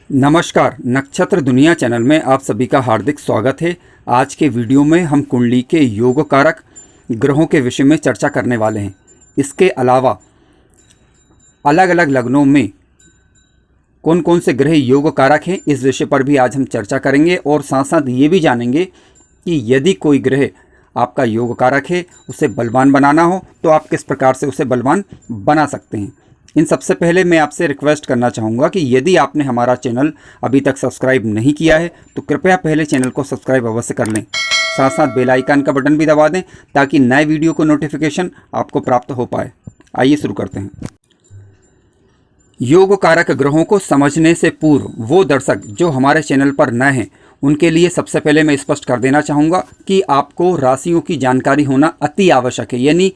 नमस्कार, नक्षत्र दुनिया चैनल में आप सभी का हार्दिक स्वागत है। आज के वीडियो में हम कुंडली के योग कारक ग्रहों के विषय में चर्चा करने वाले हैं। इसके अलावा अलग अलग लग्नों में कौन कौन से ग्रह योग कारक हैं, इस विषय पर भी आज हम चर्चा करेंगे और साथ साथ ये भी जानेंगे कि यदि कोई ग्रह आपका योग कारक है, उसे बलवान बनाना हो तो आप किस प्रकार से उसे बलवान बना सकते हैं। इन सबसे पहले मैं आपसे रिक्वेस्ट करना चाहूँगा कि यदि आपने हमारा चैनल अभी तक सब्सक्राइब नहीं किया है तो कृपया पहले चैनल को सब्सक्राइब अवश्य कर लें। साथ साथ बेल आइकन का बटन भी दबा दें ताकि नए वीडियो को नोटिफिकेशन आपको प्राप्त हो पाए। आइए शुरू करते हैं। योग कारक ग्रहों को समझने से पूर्व वो दर्शक जो हमारे चैनल पर नए हैं उनके लिए सबसे पहले मैं स्पष्ट कर देना चाहूँगा कि आपको राशियों की जानकारी होना अति आवश्यक है। यानी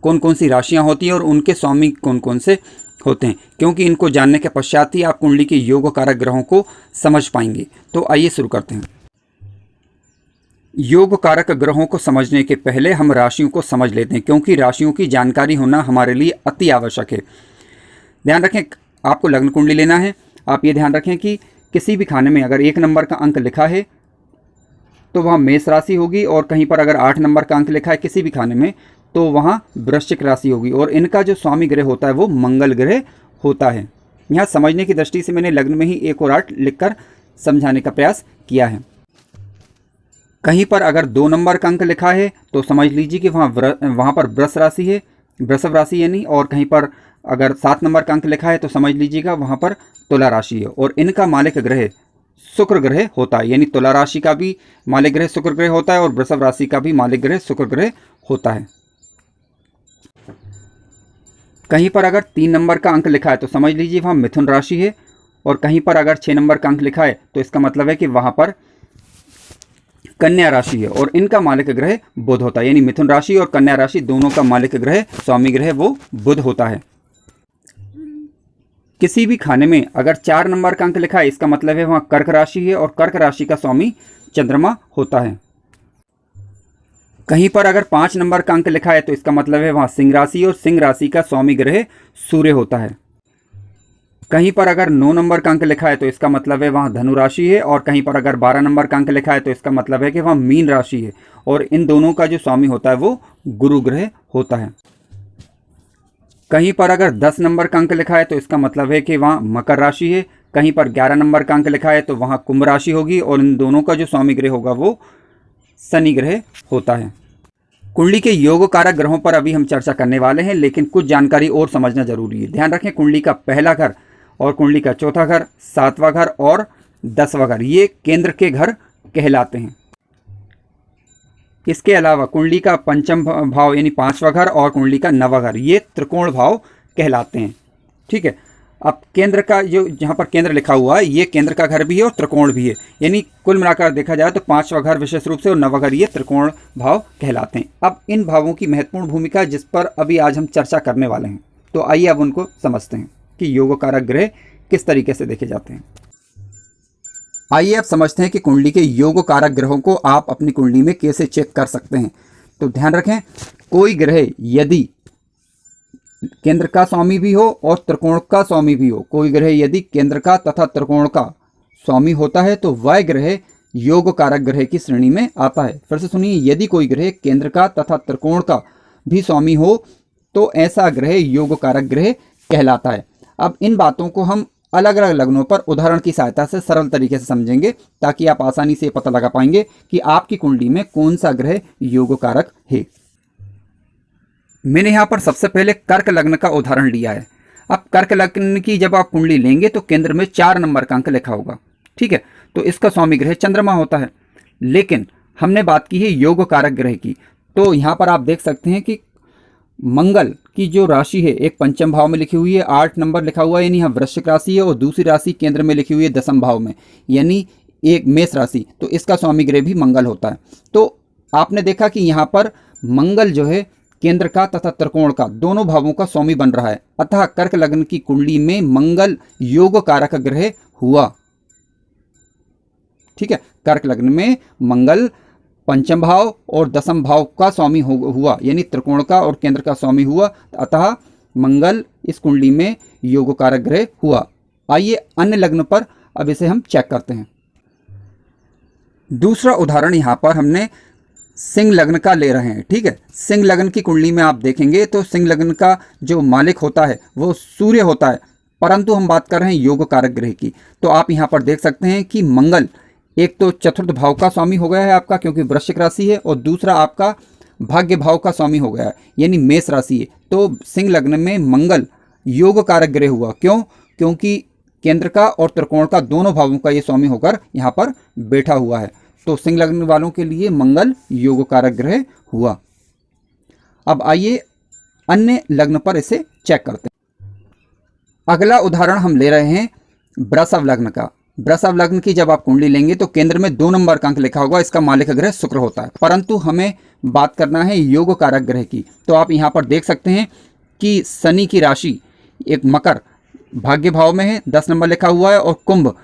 कौन कौन सी राशियां होती हैं और उनके स्वामी कौन कौन से होते हैं, क्योंकि इनको जानने के पश्चात ही आप कुंडली के योग कारक ग्रहों को समझ पाएंगे। तो आइए शुरू करते हैं। योग कारक ग्रहों को समझने के पहले हम राशियों को समझ लेते हैं, क्योंकि राशियों की जानकारी होना हमारे लिए अति आवश्यक है। ध्यान रखें, आपको लग्न कुंडली लेना है। आप ये ध्यान रखें कि किसी भी खाने में अगर 1 नंबर का अंक लिखा है तो वहाँ मेष राशि होगी, और कहीं पर अगर 8 नंबर का अंक लिखा है किसी भी खाने में तो वहाँ वृश्चिक राशि होगी, और इनका जो स्वामी ग्रह होता है वो मंगल ग्रह होता है। यहाँ समझने की दृष्टि से मैंने लग्न में ही 1 और 8 लिखकर समझाने का प्रयास किया है। कहीं पर अगर 2 नंबर का अंक लिखा है तो समझ लीजिए कि वहाँ पर वृष राशि है, वृषभ राशि यानी, और कहीं पर अगर 7 नंबर का अंक लिखा है तो समझ लीजिएगा वहाँ पर तुला राशि है, और इनका मालिक ग्रह शुक्र ग्रह होता है। यानी तुला राशि का भी मालिक ग्रह शुक्र ग्रह होता है और वृषभ राशि का भी मालिक ग्रह शुक्र ग्रह होता है। कहीं पर अगर 3 नंबर का अंक लिखा है तो समझ लीजिए वहाँ मिथुन राशि है, और कहीं पर अगर 6 नंबर का अंक लिखा है तो इसका मतलब है कि वहाँ पर कन्या राशि है, और इनका मालिक ग्रह बुध होता है। यानी मिथुन राशि और कन्या राशि दोनों का मालिक ग्रह स्वामी ग्रह वो बुध होता है। किसी भी खाने में अगर 4 नंबर का अंक लिखा है इसका मतलब है वहाँ कर्क राशि है, और कर्क राशि का स्वामी चंद्रमा होता है। कहीं पर अगर 5 नंबर का अंक लिखा है तो इसका मतलब है वहाँ सिंह राशि, और सिंह राशि का स्वामी ग्रह सूर्य होता है। कहीं पर अगर 9 नंबर का अंक लिखा है तो इसका मतलब है वहाँ धनु राशि है, और कहीं पर अगर 12 नंबर का अंक लिखा है तो इसका मतलब है कि वहाँ मीन राशि है, और इन दोनों का जो स्वामी होता है वो गुरु ग्रह होता है। कहीं पर अगर 10 नंबर का अंक लिखा है तो इसका मतलब है कि वहाँ मकर राशि है। कहीं पर 11 नंबर का अंक लिखा है तो वहाँ कुंभ राशि होगी, और इन दोनों का जो स्वामी ग्रह होगा वो शनि ग्रह होता है। कुंडली के योग कारक ग्रहों पर अभी हम चर्चा करने वाले हैं, लेकिन कुछ जानकारी और समझना जरूरी है। ध्यान रखें, कुंडली का पहला घर और कुंडली का चौथा घर, 7वां घर और 10वां घर ये केंद्र के घर कहलाते हैं। इसके अलावा कुंडली का पंचम भाव यानी 5वां घर और कुंडली का 9वां घर ये त्रिकोण भाव कहलाते हैं। ठीक है, अब केंद्र का जो जहाँ पर केंद्र लिखा हुआ है ये केंद्र का घर भी है और त्रिकोण भी है। यानी कुल मिलाकर देखा जाए तो 5वां घर विशेष रूप से और 9वां घर ये त्रिकोण भाव कहलाते हैं। अब इन भावों की महत्वपूर्ण भूमिका जिस पर अभी आज हम चर्चा करने वाले हैं, तो आइए अब उनको समझते हैं कि योग कारक ग्रह किस तरीके से देखे जाते हैं। आइए अब समझते हैं कि कुंडली के योग कारक ग्रहों को आप अपनी कुंडली में कैसे चेक कर सकते हैं। तो ध्यान रखें, कोई ग्रह यदि केंद्र का स्वामी भी हो और त्रिकोण का स्वामी भी हो, कोई ग्रह यदि केंद्र का तथा त्रिकोण का स्वामी होता है तो वह ग्रह योग कारक ग्रह की श्रेणी में आता है। फिर से सुनिए, यदि कोई ग्रह केंद्र का तथा त्रिकोण का भी स्वामी हो तो ऐसा ग्रह योग कारक ग्रह कहलाता है। अब इन बातों को हम अलग अलग लग्नों पर उदाहरण की सहायता से सरल तरीके से समझेंगे, ताकि आप आसानी से पता लगा पाएंगे कि आपकी कुंडली में कौन सा ग्रह योग कारक है। मैंने यहाँ पर सबसे पहले कर्क लग्न का उदाहरण लिया है। अब कर्क लग्न की जब आप कुंडली लेंगे तो केंद्र में 4 नंबर का अंक लिखा होगा। ठीक है, तो इसका स्वामी ग्रह चंद्रमा होता है। लेकिन हमने बात की है योग कारक ग्रह की, तो यहाँ पर आप देख सकते हैं कि मंगल की जो राशि है एक पंचम भाव में लिखी हुई है, 8 नंबर लिखा हुआ है यानी यहाँ वृश्चिक राशि है, और दूसरी राशि केंद्र में लिखी हुई है 10वें भाव में यानी एक मेष राशि, तो इसका स्वामी ग्रह भी मंगल होता है। तो आपने देखा कि यहाँ पर मंगल जो है केंद्र का तथा त्रिकोण का दोनों भावों का स्वामी बन रहा है, अतः कर्क लग्न की कुंडली में मंगल योग कारक ग्रह हुआ। ठीक है, कर्क लग्न में मंगल पंचम भाव और 10वें भाव का स्वामी हुआ, यानी त्रिकोण का और केंद्र का स्वामी हुआ, अतः मंगल इस कुंडली में योग कारक ग्रह हुआ। आइए अन्य लग्न पर अब इसे हम चेक करते हैं। दूसरा उदाहरण यहाँ पर हमने सिंह लग्न का ले रहे हैं। ठीक है, सिंह लग्न की कुंडली में आप देखेंगे तो सिंह लग्न का जो मालिक होता है वो सूर्य होता है, परंतु हम बात कर रहे हैं योग कारक ग्रह की। तो आप यहाँ पर देख सकते हैं कि मंगल एक तो चतुर्थ भाव का स्वामी हो गया है आपका, क्योंकि वृश्चिक राशि है, और दूसरा आपका भाग्य भाव का स्वामी हो गया है, यानी मेष राशि है। तो सिंह लग्न में मंगल योग कारक ग्रह हुआ। क्यों? क्योंकि केंद्र का और त्रिकोण का दोनों भावों का ये स्वामी होकर यहाँ पर बैठा हुआ है। तो सिंह लग्न वालों के लिए मंगल योग कारक ग्रह हुआ। अब आइए अन्य लग्न पर इसे चेक करते हैं। अगला उदाहरण हम ले रहे हैं वृषभ लग्न का। वृषभ लग्न की जब आप कुंडली लेंगे तो केंद्र में 2 नंबर का अंक लिखा होगा, इसका मालिक ग्रह शुक्र होता है, परंतु हमें बात करना है योग कारक ग्रह की। तो आप यहाँ पर देख सकते हैं कि शनि की राशि एक मकर भाग्य भाव में है, 10 नंबर लिखा हुआ है, और कुंभ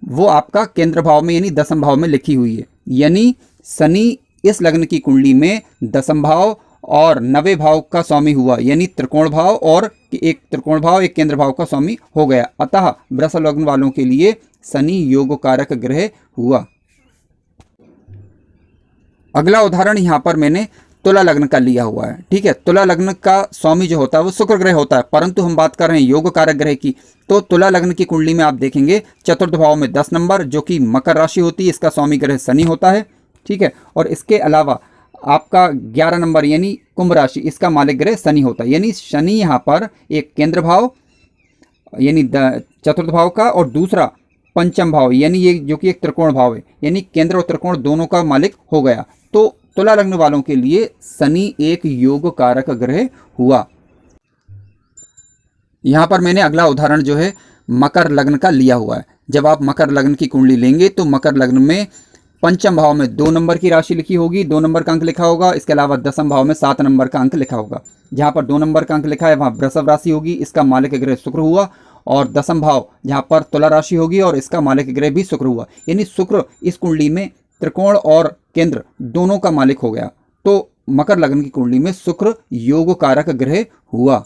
वो आपका केंद्र भाव में यानी दसम भाव में लिखी हुई है। यानी शनि इस लग्न की कुंडली में दसम भाव और नवे भाव का स्वामी हुआ, यानी त्रिकोण भाव, और एक त्रिकोण भाव एक केंद्र भाव का स्वामी हो गया। अतः वृषभ लग्न वालों के लिए शनि योग कारक ग्रह हुआ। अगला उदाहरण यहाँ पर मैंने तुला लग्न का लिया हुआ है। ठीक है, तुला लग्न का स्वामी जो होता है वो शुक्र ग्रह होता है, परंतु हम बात कर रहे हैं योग कारक ग्रह की। तो तुला लग्न की कुंडली में आप देखेंगे चतुर्थ भाव में 10 नंबर जो कि मकर राशि होती है, इसका स्वामी ग्रह शनि होता है। ठीक है, और इसके अलावा आपका 11 नंबर यानी कुंभ राशि, इसका मालिक ग्रह शनि होता है। यानी शनि यहाँ पर एक केंद्र भाव यानी चतुर्थ भाव का, और दूसरा पंचम भाव यानी ये जो कि एक त्रिकोण भाव है, यानी केंद्र और त्रिकोण दोनों का मालिक हो गया। तो तुला लग्न वालों के लिए शनि एक योग कारक ग्रह हुआ। यहाँ पर मैंने अगला उदाहरण जो है मकर लग्न का लिया हुआ है। जब आप मकर लग्न की कुंडली लेंगे तो मकर लग्न में पंचम भाव में 2 नंबर की राशि लिखी होगी, 2 नंबर का अंक लिखा होगा। इसके अलावा दसम भाव में 7 नंबर का अंक लिखा होगा। जहाँ पर 2 नंबर का अंक लिखा है वहाँ वृषभ राशि होगी, इसका मालिक ग्रह शुक्र हुआ, और दसम भाव जहाँ पर तुला राशि होगी और इसका मालिक ग्रह भी शुक्र हुआ। यानी शुक्र इस कुंडली में त्रिकोण और केंद्र दोनों का मालिक हो गया। तो मकर लग्न की कुंडली में शुक्र योग कारक ग्रह हुआ।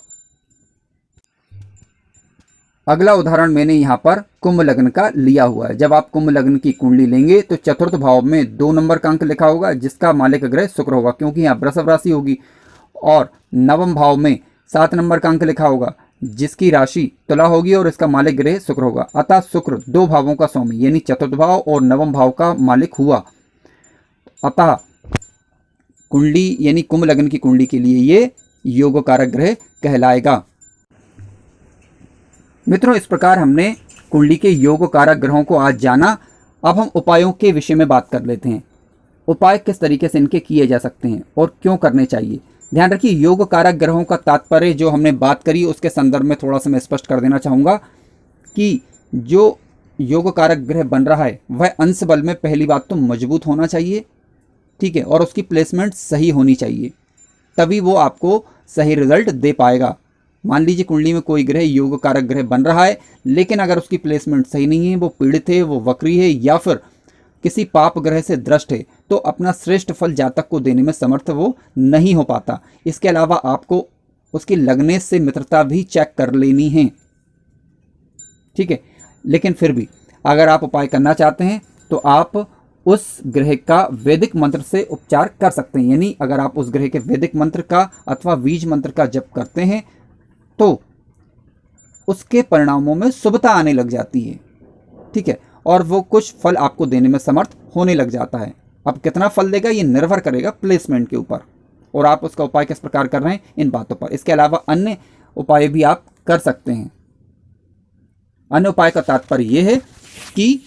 अगला उदाहरण मैंने यहाँ पर कुंभ लग्न का लिया हुआ है। जब आप कुंभ लग्न की कुंडली लेंगे तो चतुर्थ भाव में 2 नंबर का अंक लिखा होगा, जिसका मालिक ग्रह शुक्र होगा, क्योंकि यहाँ वृषभ राशि होगी, और नवम भाव में 7 नंबर का अंक लिखा होगा, जिसकी राशि तुला होगी और इसका मालिक ग्रह शुक्र होगा। अतः शुक्र 2 भावों का स्वामी यानी चतुर्थ भाव और नवम भाव का मालिक हुआ। अतः कुंडली यानी कुंभ लग्न की कुंडली के लिए ये योग कारक ग्रह कहलाएगा। मित्रों, इस प्रकार हमने कुंडली के योग कारक ग्रहों को आज जाना। अब हम उपायों के विषय में बात कर लेते हैं। उपाय किस तरीके से इनके किए जा सकते हैं और क्यों करने चाहिए। ध्यान रखिए, योग कारक ग्रहों का तात्पर्य जो हमने बात करी उसके संदर्भ में थोड़ा सा मैं स्पष्ट कर देना चाहूँगा कि जो योग कारक ग्रह बन रहा है वह अंश बल में पहली बात तो मजबूत होना चाहिए। ठीक है, और उसकी प्लेसमेंट सही होनी चाहिए, तभी वो आपको सही रिजल्ट दे पाएगा। मान लीजिए कुंडली में कोई ग्रह योग कारक ग्रह बन रहा है, लेकिन अगर उसकी प्लेसमेंट सही नहीं है, वो पीड़ित है, वो वक्री है, या फिर किसी पाप ग्रह से दृष्ट है, तो अपना श्रेष्ठ फल जातक को देने में समर्थ वो नहीं हो पाता। इसके अलावा आपको उसकी लगने से मित्रता भी चेक कर लेनी है। ठीक है, लेकिन फिर भी अगर आप उपाय करना चाहते हैं तो आप उस ग्रह का वैदिक मंत्र से उपचार कर सकते हैं। यानी अगर आप उस ग्रह के वैदिक मंत्र का अथवा बीज मंत्र का जप करते हैं तो उसके परिणामों में शुभता आने लग जाती है। ठीक है, और वो कुछ फल आपको देने में समर्थ होने लग जाता है। अब कितना फल देगा ये निर्भर करेगा प्लेसमेंट के ऊपर, और आप उसका उपाय किस प्रकार कर रहे हैं इन बातों पर। इसके अलावा अन्य उपाय भी आप कर सकते हैं। अन्य उपाय का तात्पर्य यह है कि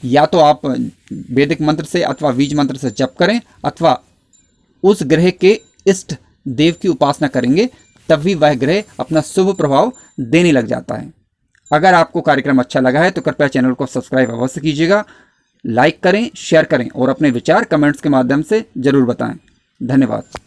या तो आप वैदिक मंत्र से अथवा बीज मंत्र से जप करें, अथवा उस ग्रह के इष्ट देव की उपासना करेंगे, तब भी वह ग्रह अपना शुभ प्रभाव देने लग जाता है। अगर आपको कार्यक्रम अच्छा लगा है तो कृपया चैनल को सब्सक्राइब अवश्य कीजिएगा, लाइक करें, शेयर करें और अपने विचार कमेंट्स के माध्यम से जरूर बताएं। धन्यवाद।